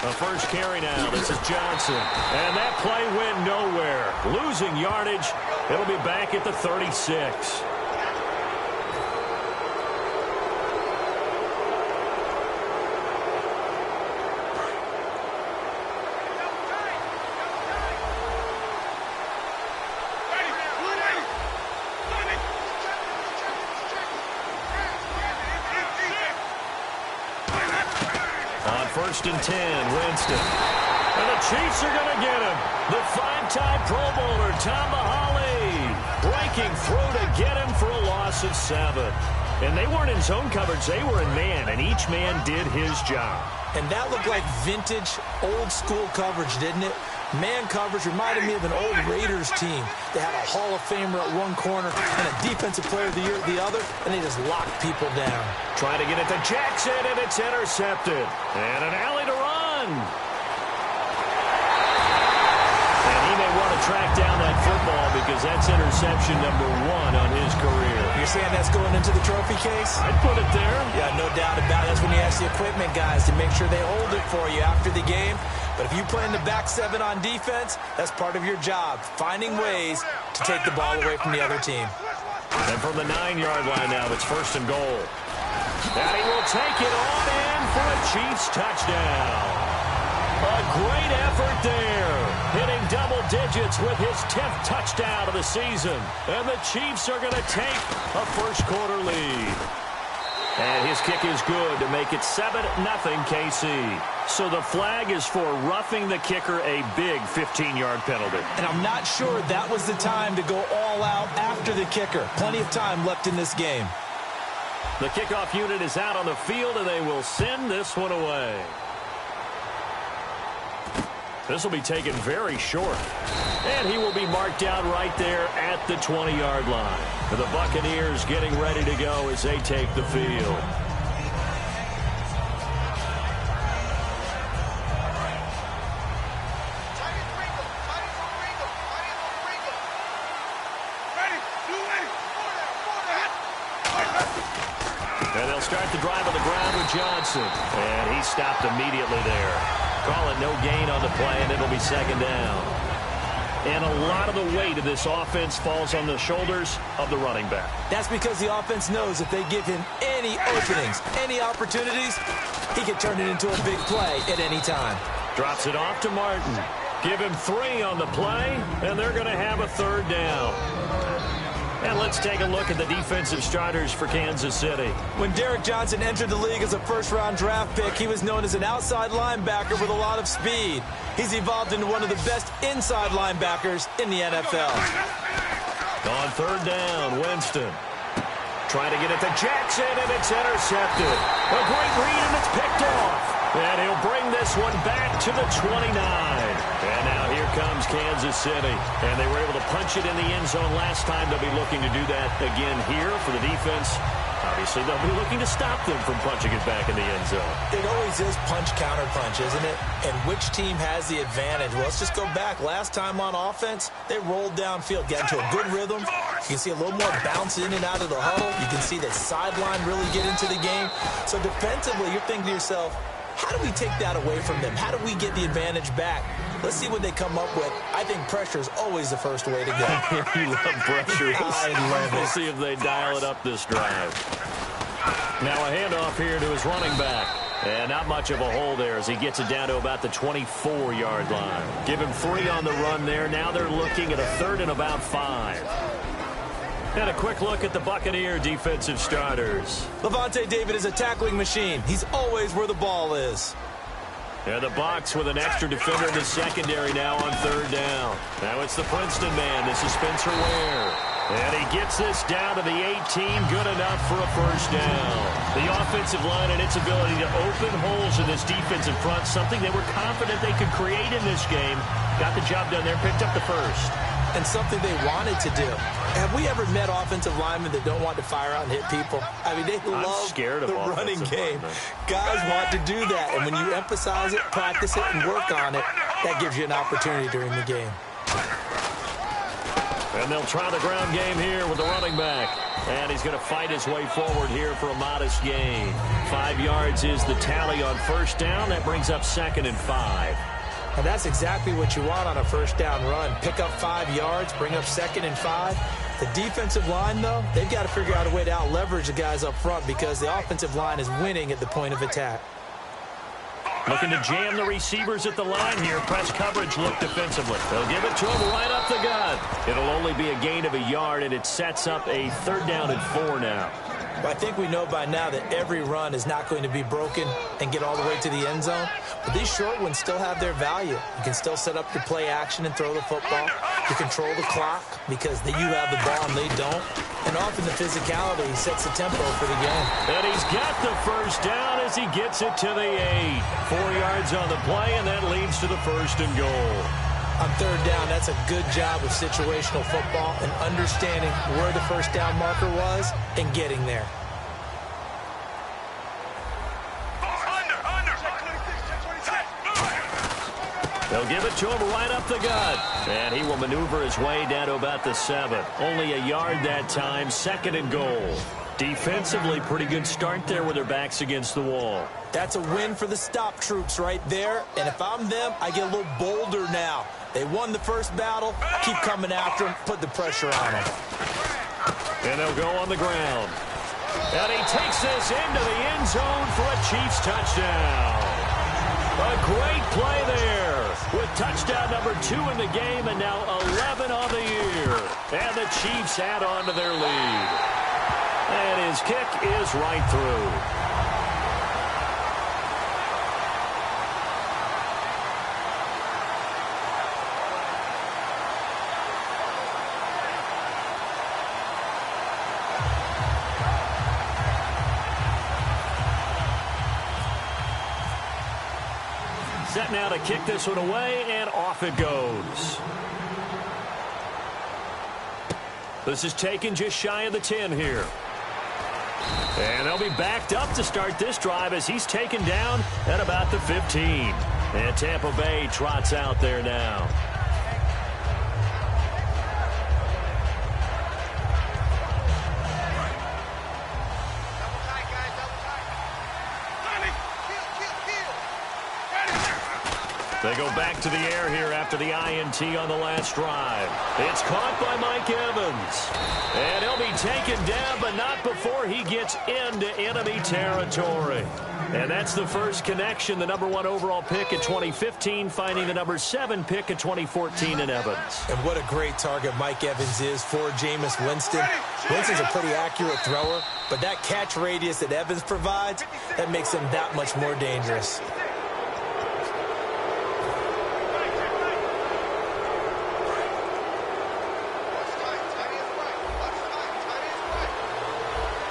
A first carry now. This is Johnson. And that play went nowhere. Losing yardage. It'll be back at the 36. First and 10, Winston. And the Chiefs are going to get him. The five-time Pro Bowler, Tom Mahali, breaking through to get him for a loss of 7. And they weren't in zone coverage. They were in man, and each man did his job. And that looked like vintage, old-school coverage, didn't it? Man coverage reminded me of an old Raiders team. They had a Hall of Famer at one corner and a Defensive Player of the Year at the other, and they just locked people down. Trying to get it to Jackson, and it's intercepted. And an alley to run. And he may want to track down that football because that's interception number 1 on his career. You're saying that's going into the trophy case? I'd put it there. Yeah, no doubt about it. That's when you ask the equipment guys to make sure they hold it for you after the game. But if you play in the back 7 on defense, that's part of your job, finding ways to take the ball away from the other team. And from the 9-yard line now, it's first and goal. And he will take it on in for a Chiefs touchdown. A great effort there, hitting double digits with his 10th touchdown of the season. And the Chiefs are going to take a first-quarter lead. And his kick is good to make it 7-0 KC. So the flag is for roughing the kicker, a big 15-yard penalty. And I'm not sure that was the time to go all out after the kicker. Plenty of time left in this game. The kickoff unit is out on the field, and they will send this one away. This will be taken very short. And he will be marked down right there at the 20-yard line. The Buccaneers getting ready to go as they take the field. And they'll start the drive on the ground with Johnson. And he stopped immediately there. Call it no gain on the play, and it'll be second down. And a lot of the weight of this offense falls on the shoulders of the running back. That's because the offense knows if they give him any openings, any opportunities, he can turn it into a big play at any time. Drops it off to Martin. Give him 3 on the play, and they're going to have a third down. And let's take a look at the defensive starters for Kansas City. When Derrick Johnson entered the league as a first-round draft pick, he was known as an outside linebacker with a lot of speed. He's evolved into one of the best inside linebackers in the NFL. On third down, Winston. Trying to get it to Jackson, and it's intercepted. A great read, and it's picked off. And he'll bring this one back to the 29. And now here comes Kansas City. And they were able to punch it in the end zone last time. They'll be looking to do that again here for the defense. Obviously, they'll be looking to stop them from punching it back in the end zone. It always is punch-counter-punch, isn't it? And which team has the advantage? Well, let's just go back. Last time on offense, they rolled downfield, got into a good rhythm. You can see a little more bounce in and out of the huddle. You can see that sideline really get into the game. So defensively, you're thinking to yourself, how do we take that away from them? How do we get the advantage back? Let's see what they come up with. I think pressure is always the first way to go. You love pressure. I love it. We'll see if they dial it up this drive. Now a handoff here to his running back. And not much of a hole there as he gets it down to about the 24-yard line. Give him 3 on the run there. Now they're looking at a third and about 5. And a quick look at the Buccaneer defensive starters. Levante David is a tackling machine. He's always where the ball is. And the Bucs with an extra defender in the secondary now on third down. Now it's the Princeton man. This is Spencer Ware. And he gets this down to the 18. Good enough for a first down. The offensive line and its ability to open holes in this defensive front, something they were confident they could create in this game. Got the job done there, picked up the first. And something they wanted to do. Have we ever met offensive linemen that don't want to fire out and hit people? I mean, they love the running game. Guys want to do that. And when you emphasize it, practice it, and work on it, that gives you an opportunity during the game. And they'll try the ground game here with the running back. And he's going to fight his way forward here for a modest gain. 5 yards is the tally on first down. That brings up 2nd and 5. And that's exactly what you want on a first down run. Pick up 5 yards, bring up 2nd and 5. The defensive line, though, they've got to figure out a way to out-leverage the guys up front because the offensive line is winning at the point of attack. Looking to jam the receivers at the line here. Press coverage look defensively. They'll give it to him right up the gut. It'll only be a gain of a yard, and it sets up a 3rd down and 4 now. Well, I think we know by now that every run is not going to be broken and get all the way to the end zone. But these short ones still have their value. You can still set up your play action and throw the football. You control the clock because you have the ball and they don't. And often the physicality sets the tempo for the game. And he's got the first down as he gets it to the 8. 4 yards on the play, and that leads to the 1st and goal. On 3rd down, that's a good job of situational football and understanding where the first down marker was and getting there. They'll give it to him right up the gut. And he will maneuver his way down to about the 7. Only a yard that time, 2nd and goal. Defensively, pretty good start there with their backs against the wall. That's a win for the stop troops right there. And if I'm them, I get a little bolder now. They won the first battle. Keep coming after them. Put the pressure on them. And they'll go on the ground. And he takes this into the end zone for a Chiefs touchdown. A great play there with touchdown number 2 in the game and now 11 on the year. And the Chiefs add on to their lead. And his kick is right through. Set now to kick this one away, and off it goes. This is taken just shy of the 10 here. And they'll be backed up to start this drive as he's taken down at about the 15. And Tampa Bay trots out there now. They go back to the air here after the INT on the last drive. It's caught by Mike Evans. And he'll be taken down, but not before he gets into enemy territory. And that's the first connection, the number 1 overall pick in 2015, finding the number 7 pick in 2014 in Evans. And what a great target Mike Evans is for Jameis Winston. Winston's a pretty accurate thrower, but that catch radius that Evans provides, that makes him that much more dangerous.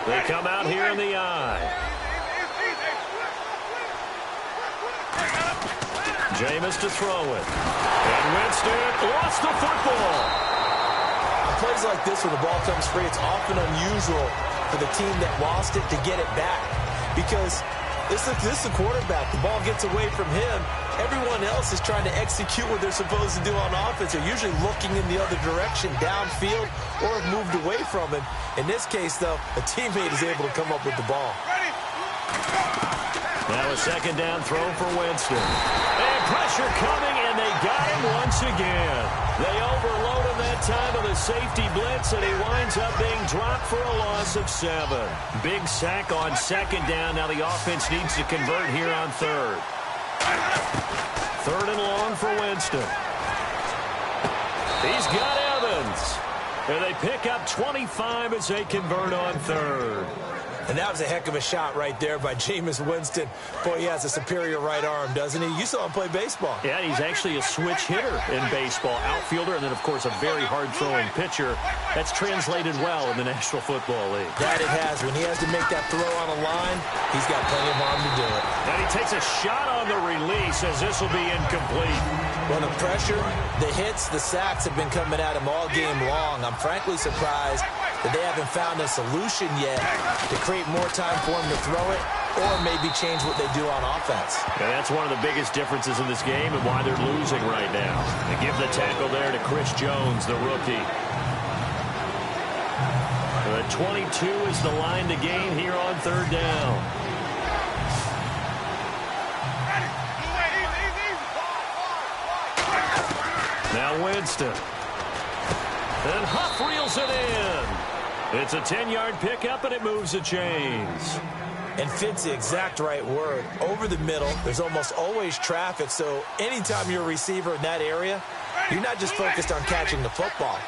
They come out here in the eye. Jameis to throw it. And Winston lost the football. On plays like this when the ball comes free, it's often unusual for the team that lost it to get it back. Because this is the quarterback. The ball gets away from him. Everyone else is trying to execute what they're supposed to do on offense. They're usually looking in the other direction, downfield, or have moved away from him. In this case, though, a teammate is able to come up with the ball. Now a second down throw for Winston. And pressure coming, and they got him once again. They overload him that time with a safety blitz, and he winds up being dropped for a loss of 7. Big sack on second down. Now the offense needs to convert here on 3rd. 3rd and long for Winston. He's got Evans. And they pick up 25 as they convert on 3rd. And that was a heck of a shot right there by Jameis Winston. Boy, he has a superior right arm, doesn't he? You saw him play baseball. Yeah, he's actually a switch hitter in baseball. Outfielder, and then, of course, a very hard-throwing pitcher. That's translated well in the National Football League. That it has. When he has to make that throw on a line, he's got plenty of arm to do it. And he takes a shot on the release as this will be incomplete. Well, the pressure, the hits, the sacks have been coming at him all game long. I'm frankly surprised that they haven't found a solution yet to create more time for him to throw it or maybe change what they do on offense. And that's one of the biggest differences in this game and why they're losing right now. They give the tackle there to Chris Jones, the rookie. The 22 is the line to gain here on third down. Now Winston. And Huff reels it in. It's a 10-yard pickup, and it moves the chains. And fits the exact right word. Over the middle, there's almost always traffic, so anytime you're a receiver in that area, you're not just focused on catching the football.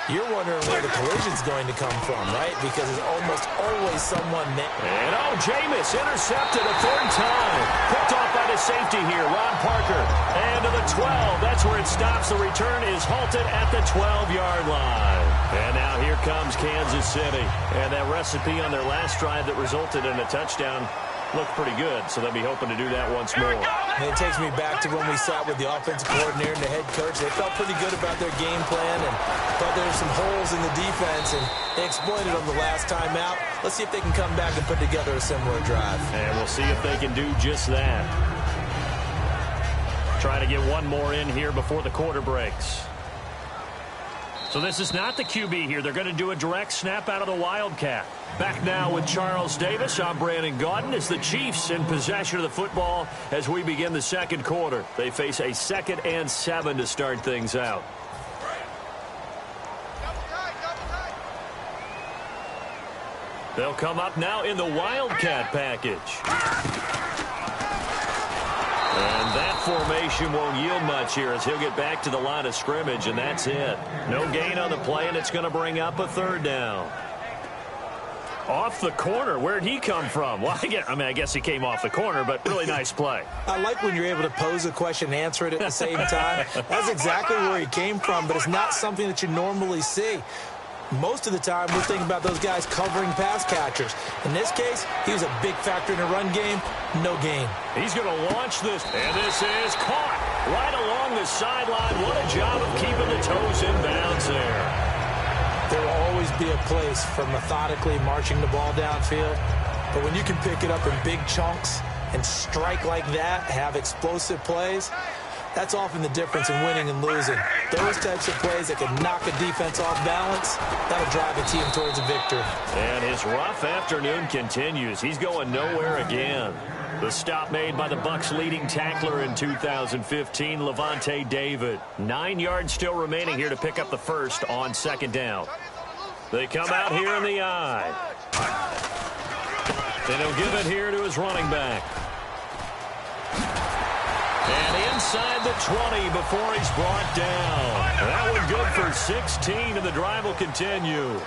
You're wondering where the collision's going to come from, right? Because there's almost always someone there. And Jameis intercepted a third time. Picked off by the safety here, Ron Parker. And to the 12, that's where it stops. The return is halted at the 12-yard line. And now here comes Kansas City. And that recipe on their last drive that resulted in a touchdown looked pretty good, so they'll be hoping to do that once more. And it takes me back to when we sat with the offensive coordinator and the head coach. They felt pretty good about their game plan and thought there were some holes in the defense, and they exploited them the last time out. Let's see if they can come back and put together a similar drive. And we'll see if they can do just that. Trying to get one more in here before the quarter breaks. So this is not the QB here. They're going to do a direct snap out of the Wildcat. Back now with Charles Davis. I'm Brandon Gaudin. It's the Chiefs in possession of the football as we begin the second quarter. They face a 2nd and 7 to start things out. They'll come up now in the Wildcat package. And that formation won't yield much here as he'll get back to the line of scrimmage, and that's it. No gain on the play, and it's going to bring up a third down. Off the corner. Where'd he come from? Well, I guess he came off the corner, but really nice play. I like when you're able to pose a question and answer it at the same time. That's exactly where he came from, but it's not something that you normally see. Most of the time, we're thinking about those guys covering pass catchers. In this case, he was a big factor in the run game. No gain. He's going to launch this, and this is caught right along the sideline. What a job of keeping the toes in bounds there. There will always be a place for methodically marching the ball downfield. But when you can pick it up in big chunks and strike like that, have explosive plays, that's often the difference in winning and losing. Those types of plays that can knock a defense off balance, that'll drive a team towards a victory. And his rough afternoon continues. He's going nowhere again. The stop made by the Bucs' leading tackler in 2015, Levante David. 9 yards still remaining here to pick up the first on second down. They come out here in the eye. And he'll give it here to his running back. And inside the 20 before he's brought down. That one good for 16, and the drive will continue.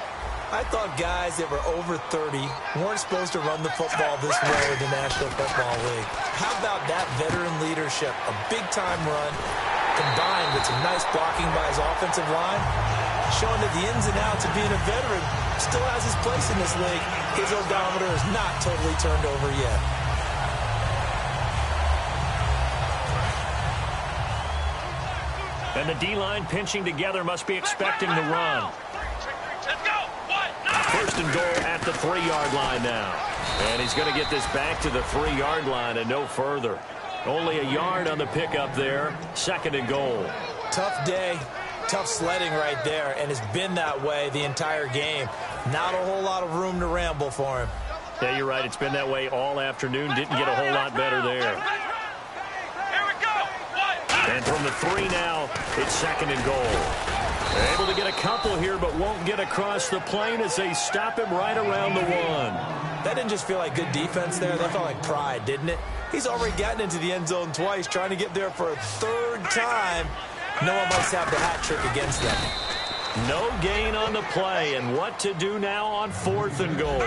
I thought guys that were over 30 weren't supposed to run the football this way in the National Football League. How about that veteran leadership? A big-time run combined with some nice blocking by his offensive line, showing that the ins and outs of being a veteran still has his place in this league. His odometer is not totally turned over yet. And the D-line pinching together must be expecting the run. First and goal at the 3-yard line now. And he's going to get this back to the 3-yard line and no further. Only a yard on the pickup there. 2nd and goal. Tough day. Tough sledding right there, and it's been that way the entire game. Not a whole lot of room to ramble for him. Yeah, you're right. It's been that way all afternoon. Didn't get a whole lot better there. And from the 3 now, it's 2nd and goal. Able to get a couple here, but won't get across the plane as they stop him right around the 1. That didn't just feel like good defense there. That felt like pride, didn't it? He's already gotten into the end zone twice, trying to get there for a 3rd time. No one must have the hat trick against them. No gain on the play, and what to do now on 4th and goal.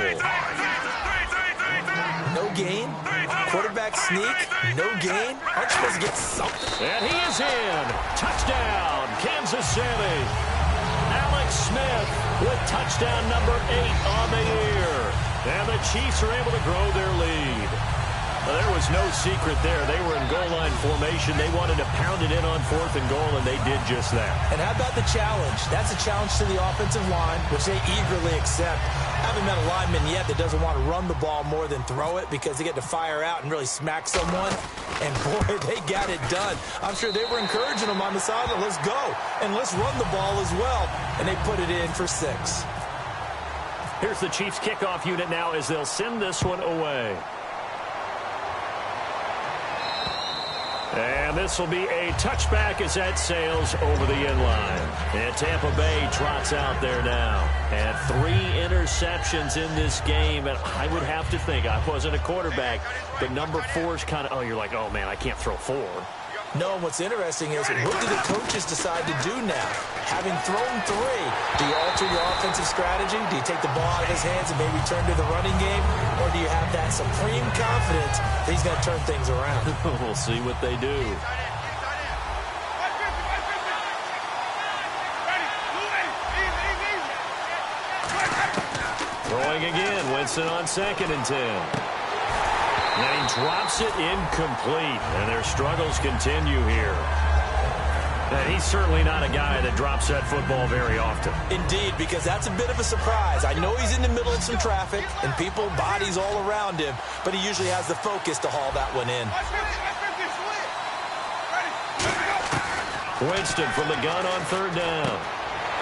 No gain? Quarterback sneak? No gain? Aren't you supposed to get something? And he is in. Touchdown, Kansas City. Alex Smith with touchdown number 8 on the year. And the Chiefs are able to grow their lead. Well, there was no secret there. They were in goal line formation. They wanted to pound it in on 4th and goal, and they did just that. And how about the challenge? That's a challenge to the offensive line, which they eagerly accept. Haven't met a lineman yet that doesn't want to run the ball more than throw it because they get to fire out and really smack someone. And, boy, they got it done. I'm sure they were encouraging them on the sideline. Let's go, and let's run the ball as well. And they put it in for 6. Here's the Chiefs kickoff unit now as they'll send this one away. And this will be a touchback as that sails over the end line. And Tampa Bay trots out there now. And 3 interceptions in this game. And I would have to think, I wasn't a quarterback, but number 4 is kind of, oh, you're like, oh, man, I can't throw 4. No, what's interesting is what do the coaches decide to do now? Having thrown 3, do you alter your offensive strategy? Do you take the ball out of his hands and maybe turn to the running game? Or do you have that supreme confidence that he's going to turn things around? We'll see what they do. Throwing again, Winston on 2nd and 10. And he drops it incomplete, and their struggles continue here. And he's certainly not a guy that drops that football very often. Indeed, because that's a bit of a surprise. I know he's in the middle of some traffic, and people, bodies all around him, but he usually has the focus to haul that one in. Winston from the gun on 3rd down.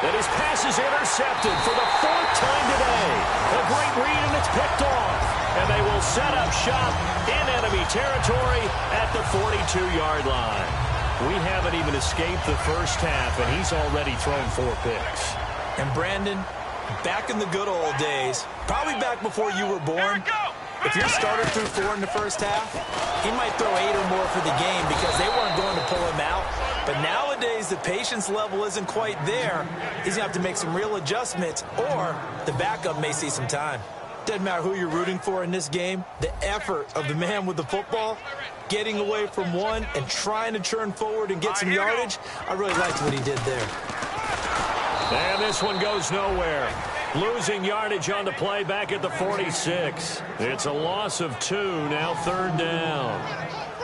And his pass is intercepted for the 4th time today. A great read, and it's picked off. And they will set up shop in enemy territory at the 42-yard line. We haven't even escaped the first half, and he's already thrown 4 picks. And Brandon, back in the good old days, probably back before you were born, if your starter threw 4 in the first half, he might throw 8 or more for the game because they weren't going to pull him out. But nowadays, the patience level isn't quite there. He's going to have to make some real adjustments, or the backup may see some time. Doesn't matter who you're rooting for in this game. The effort of the man with the football, getting away from one and trying to turn forward and get some yardage, I really liked what he did there. And this one goes nowhere. Losing yardage on the play back at the 46. It's a loss of 2, now 3rd down.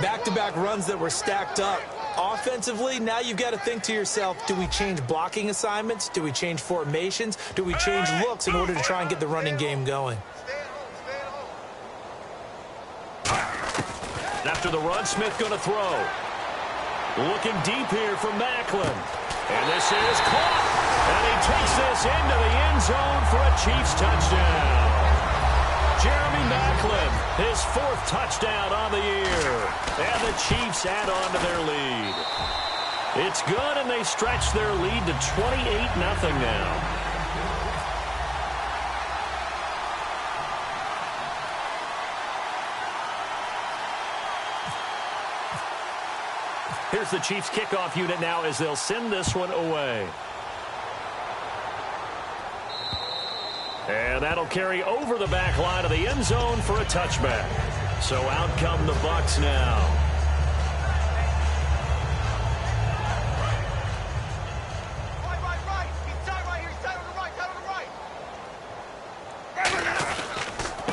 Back-to-back runs that were stacked up. Offensively, now you've got to think to yourself, do we change blocking assignments? Do we change formations? Do we change looks in order to try and get the running game going? After the run, Smith going to throw. Looking deep here for Macklin. And this is caught. And he takes this into the end zone for a Chiefs touchdown. Jeremy Macklin, his 4th touchdown on the year. And the Chiefs add on to their lead. It's good, and they stretch their lead to 28-0 now. Here's the Chiefs kickoff unit now as they'll send this one away. And that'll carry over the back line of the end zone for a touchback. So out come the Bucs now.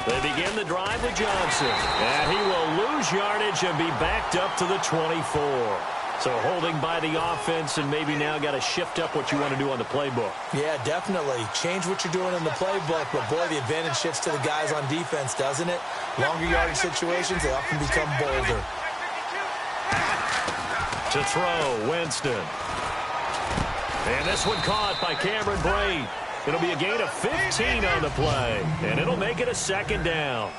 They begin the drive with Johnson. And he will lose yardage and be backed up to the 24. So holding by the offense, and maybe now got to shift up what you want to do on the playbook. Yeah, definitely. Change what you're doing in the playbook, but boy, the advantage shifts to the guys on defense, doesn't it? Longer yardage situations, they often become bolder. To throw, Winston. And this one caught by Cameron Brate. It'll be a gain of 15 on the play, and it'll make it a 2nd down.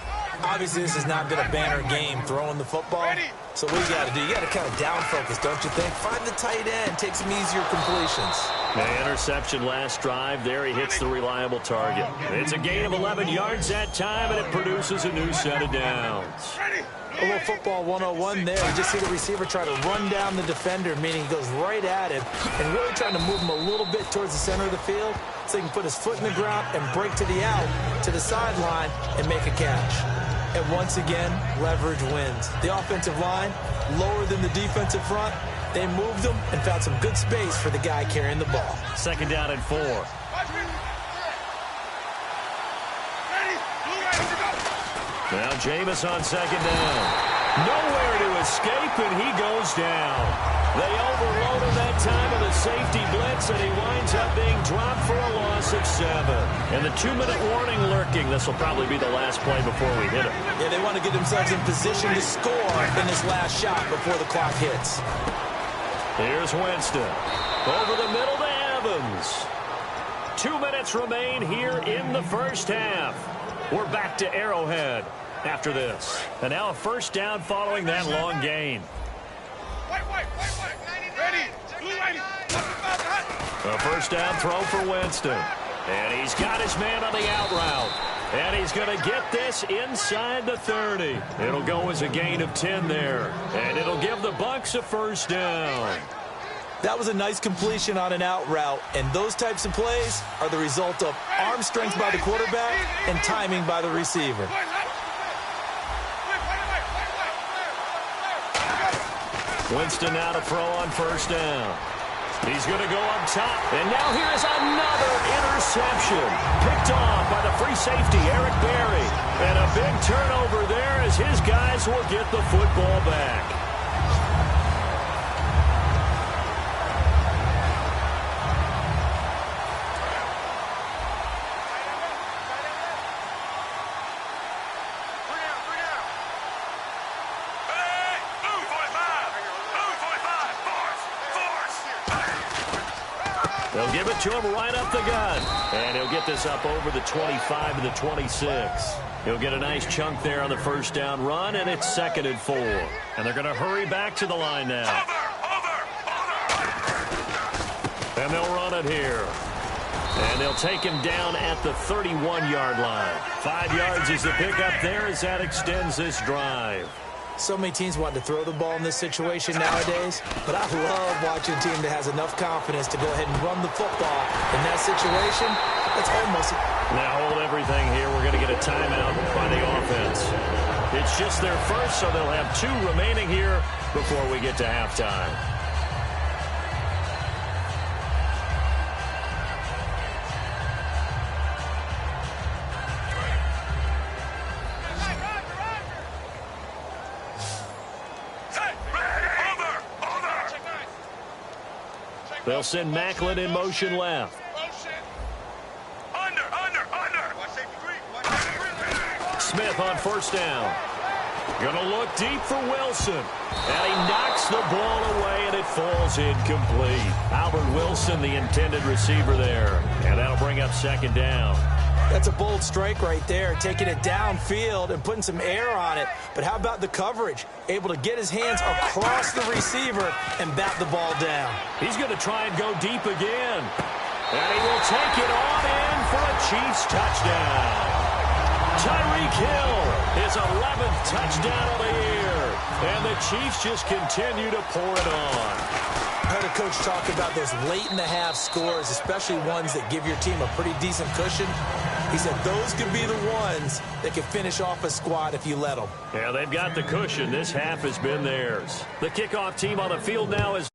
Obviously, this has not been a banner game throwing the football. So what you got to do, you got to kind of down focus, don't you think? Find the tight end, take some easier completions. The interception last drive. There he hits the reliable target. It's a gain of 11 yards that time, and it produces a new set of downs. A little football 101 there. You just see the receiver try to run down the defender, meaning he goes right at him and really trying to move him a little bit towards the center of the field so he can put his foot in the ground and break to the out, to the sideline, and make a catch. And once again, leverage wins. The offensive line, lower than the defensive front, they moved them and found some good space for the guy carrying the ball. 2nd down and 4. Now Jameis on 2nd down. Nowhere to escape, and he goes down. They overload him that time with a safety blitz, and he winds up being dropped for a loss of 7. And the 2-minute warning lurking. This will probably be the last play before we hit him. Yeah, they want to get themselves in position to score in this last shot before the clock hits. Here's Winston. Over the middle to Evans. 2 minutes remain here in the first half. We're back to Arrowhead after this. And now a first down following that long gain. A first down throw for Winston. And he's got his man on the out route. And he's going to get this inside the 30. It'll go as a gain of 10 there. And it'll give the Bucs a first down. That was a nice completion on an out route, and those types of plays are the result of arm strength by the quarterback and timing by the receiver. Winston now to throw on first down. He's going to go up top. And now here is another interception. Picked off by the free safety, Eric Berry. And a big turnover there as his guys will get the football back. They'll give it to him right up the gun. And he'll get this up over the 25 to the 26. He'll get a nice chunk there on the first down run, and it's 2nd and 4. And they're going to hurry back to the line now. And they'll run it here. And they'll take him down at the 31-yard line. 5 yards is the pickup there as that extends this drive. So many teams want to throw the ball in this situation nowadays, but I love watching a team that has enough confidence to go ahead and run the football. In that situation, that's almost... Now hold everything here. We're going to get a timeout by the offense. It's just their first, so they'll have 2 remaining here before we get to halftime. They'll send Macklin in motion left. Under. Smith on first down. Gonna look deep for Wilson. And he knocks the ball away, and it falls incomplete. Albert Wilson, the intended receiver there. And that'll bring up 2nd down. That's a bold strike right there, taking it downfield and putting some air on it. But how about the coverage? Able to get his hands across the receiver and bat the ball down. He's going to try and go deep again. And he will take it on in for a Chiefs touchdown. Tyreek Hill, his 11th touchdown of the year. And the Chiefs just continue to pour it on. I heard a coach talk about those late-in-the-half scores, especially ones that give your team a pretty decent cushion. He said those could be the ones that can finish off a squad if you let them. Yeah, they've got the cushion. This half has been theirs. The kickoff team on the field now is